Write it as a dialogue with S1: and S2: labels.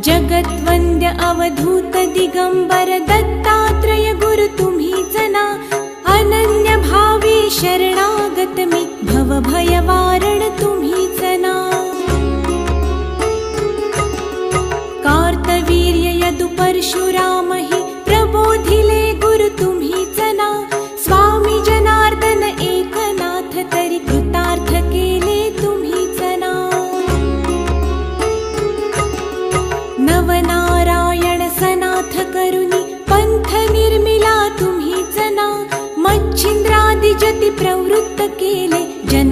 S1: जगत्वन्द्य अवधूत दिगंबर दत्तात्रय गुरु तुम्हीच ना। अनन्य भावे शरणागत मी भव भय वारण तुम्हीच ना। कार्तवीर्य यदु परशुराम हि प्रबोधिले गुरु तुम्हीच ना। स्वामी जनार्दन एकनाथ तरी कृतार्थ केले तुम्हीच ना। नवनारायण सनाथ करुणी पंथ निर्मिला तुम्हीच ना। मच्छिंद्रादि जति प्रवृत्त केले जन